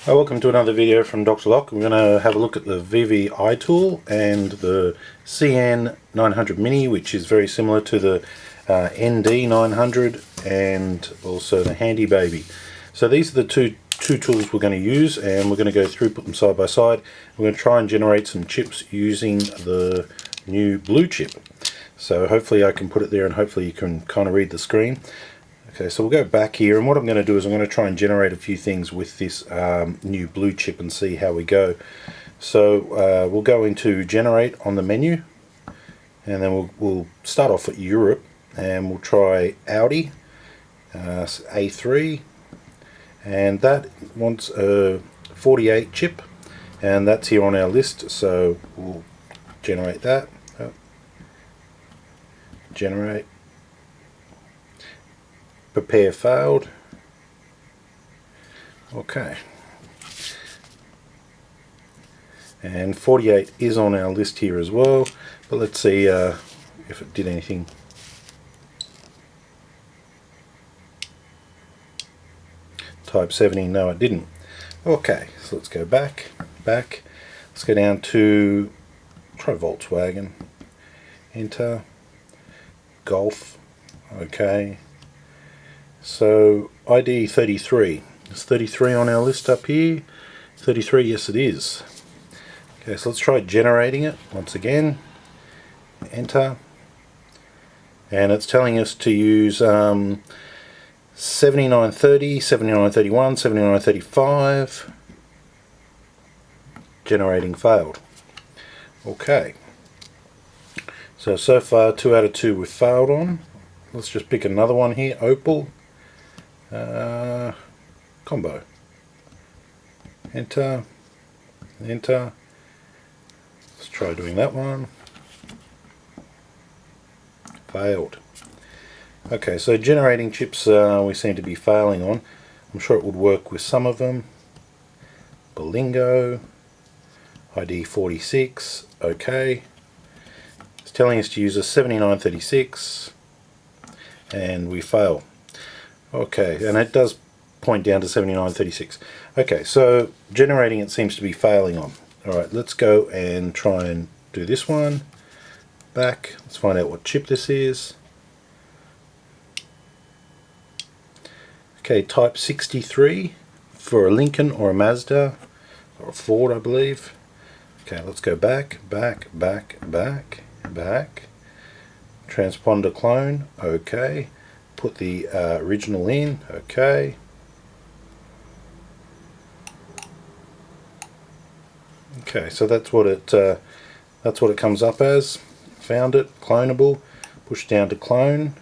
Welcome to another video from Dr. Lock. We're going to have a look at the VVDI tool and the CN900 Mini, which is very similar to the ND900 and also the Handy Baby. So these are the two tools we're going to use, and we're going to go through, put them side by side. We're going to try and generate some chips using the new blue chip. So hopefully I can put it there and hopefully you can kind of read the screen. Okay, so we'll go back here, and what I'm going to do is I'm going to try and generate a few things with this new blue chip and see how we go. So we'll go into generate on the menu, and then we'll start off at Europe, and we'll try Audi A3, and that wants a 48 chip, and that's here on our list, so we'll generate that. Generate. Prepare failed. Okay, and 48 is on our list here as well, but let's see if it did anything. Type 70, no it didn't. Okay, so let's go back, let's go down to, try Volkswagen, enter, Golf, okay. So ID 33. Is 33 on our list up here? 33, yes it is. Okay, so let's try generating it once again. Enter. And it's telling us to use 7930, 7931, 7935. Generating failed. Okay. So far 2 out of 2 we've failed on. Let's just pick another one here. Opel. Combo. Enter. Enter. Let's try doing that one. Failed. Okay, so generating chips we seem to be failing on. I'm sure it would work with some of them. Bolingo. ID 46. Okay. It's telling us to use a 7936. And we fail. Okay, and it does point down to 7936. Okay, so generating it seems to be failing on. Alright, let's go and try and do this one. Back, let's find out what chip this is. Okay, type 63 for a Lincoln or a Mazda or a Ford, I believe. Okay, let's go back. Transponder clone, okay. Put the original in, okay. Okay, so that's what it comes up as. Found it, clonable. Push down to clone.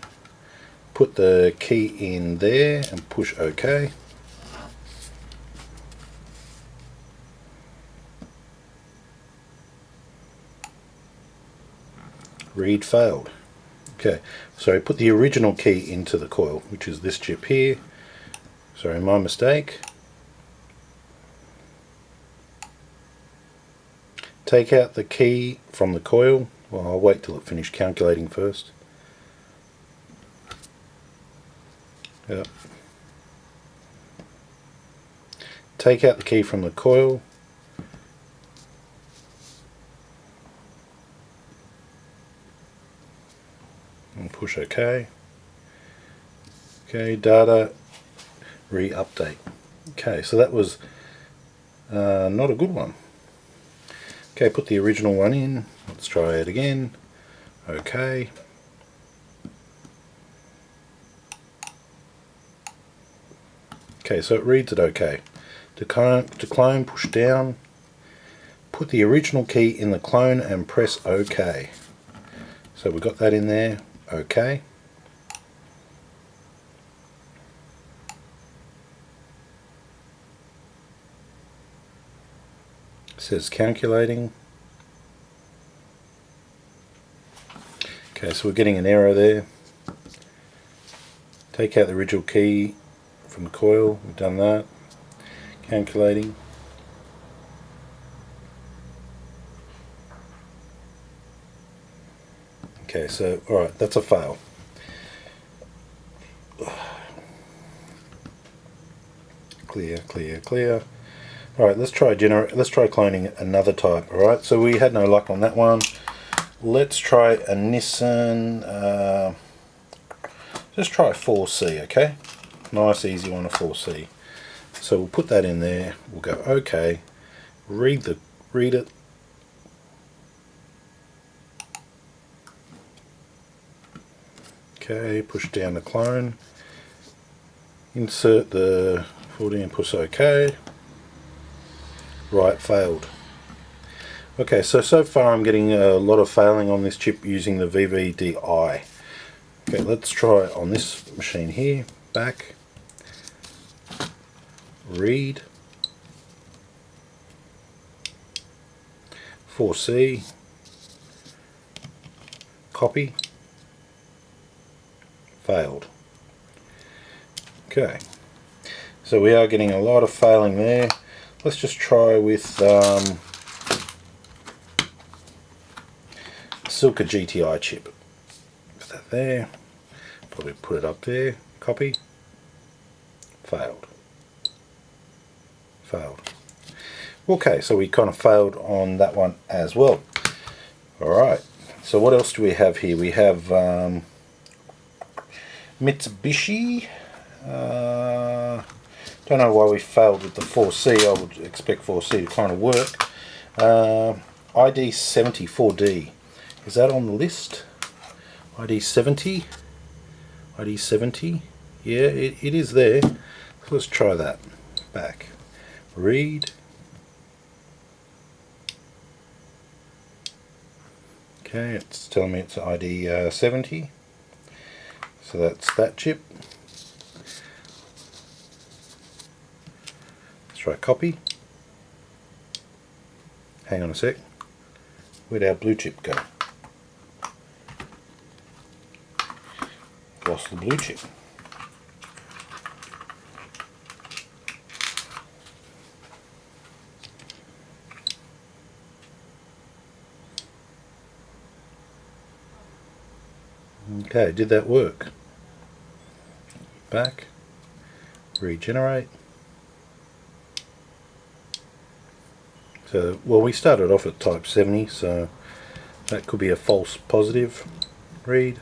Put the key in there and push OK. Read failed. Okay, so put the original key into the coil, which is this chip here. Sorry, my mistake. Take out the key from the coil. Well, I'll wait till it finishes calculating first. Yep. Take out the key from the coil. And push OK. Okay, data re-update. Okay, so that was not a good one. Okay, put the original one in. Let's try it again. Okay. Okay, so it reads it okay. To clone, push down. Put the original key in the clone and press OK. So we got that in there. OK. It says calculating. Okay, so we're getting an error there. Take out the original key from the coil. We've done that. Calculating. Okay, so alright, that's a fail. Clear. Alright, let's try cloning another type. Alright, so we had no luck on that one. Let's try a Nissan, let's try 4C, okay? Nice easy one, a 4C. So we'll put that in there, we'll go okay, read it. Okay, push down the clone, insert the 14 and push OK. Right, failed. Okay, so far I'm getting a lot of failing on this chip using the VVDI. Okay, let's try it on this machine here. Back, read, 4C, copy, failed. Okay, so we are getting a lot of failing there. Let's just try with Silka GTI chip. Put that there, probably put it up there, copy, failed. Okay, so we kind of failed on that one as well. Alright, so what else do we have here? We have Mitsubishi. Don't know why we failed with the 4C. I would expect 4C to kind of work. ID70 4D. Is that on the list? ID70? ID70? Yeah, it is there. So let's try that. Back. Read. Okay, it's telling me it's ID70. So that's that chip. Let's try copy. Hang on a sec. Where'd our blue chip go? Lost the blue chip. Okay, did that work? Back, regenerate. So, well, we started off at type 70, so that could be a false positive. Read.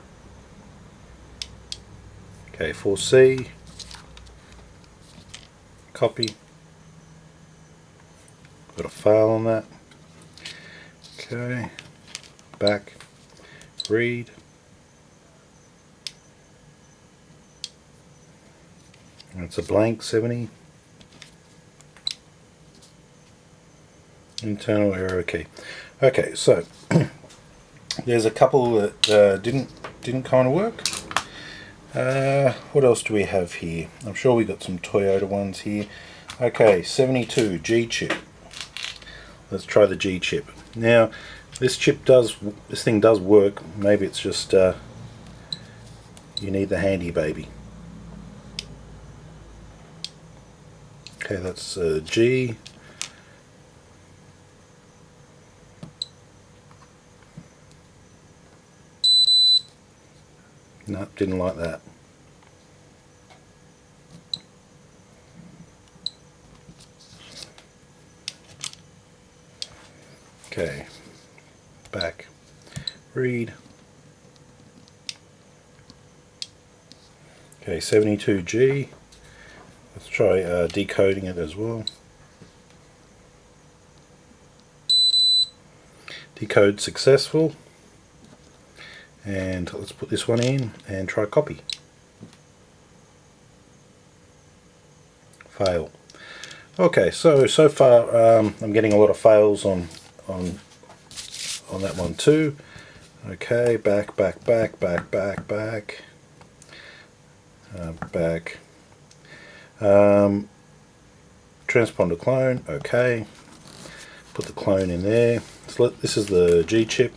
Okay, 4C. Copy. Got a fail on that. Okay. Back. Read. It's a blank 70. Internal error key. Okay, so there's a couple that didn't kind of work. What else do we have here? I'm sure we got some Toyota ones here. Okay, 72 G chip. Let's try the G chip. Now, this thing does work. Maybe it's just you need the Handy Baby. Okay, that's G. No, didn't like that. Okay, back, read. Okay, 72G. Let's try decoding it as well. Decode successful. And let's put this one in and try copy. Fail. Okay, so far I'm getting a lot of fails on that one too. Okay, back. Transponder clone. Okay, put the clone in there. So this is the G chip.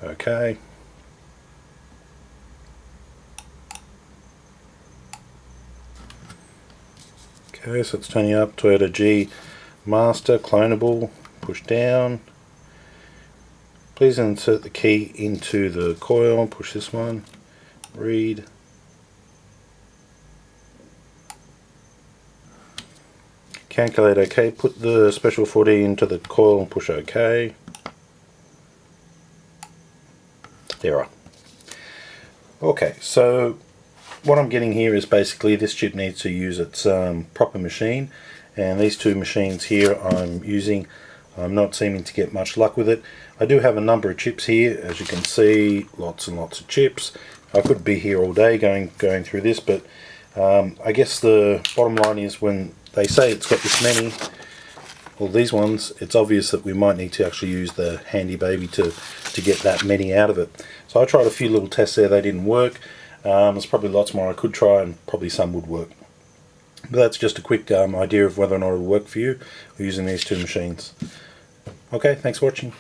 Okay. Okay, so it's turning up. Toyota G Master, clonable, push down. Please insert the key into the coil, push this one, read. calculate OK, put the special 4D into the coil and push OK. There are. Okay, so what I'm getting here is basically this chip needs to use its proper machine, and these two machines here I'm using, I'm not seeming to get much luck with it. I do have a number of chips here, as you can see, lots and lots of chips. I could be here all day going through this, but I guess the bottom line is when they say it's got this many, well, these ones, it's obvious that we might need to actually use the Handy Baby to get that many out of it. So I tried a few little tests there, they didn't work. There's probably lots more I could try, and probably some would work. But that's just a quick idea of whether or not it'll work for you using these two machines. Okay, thanks for watching.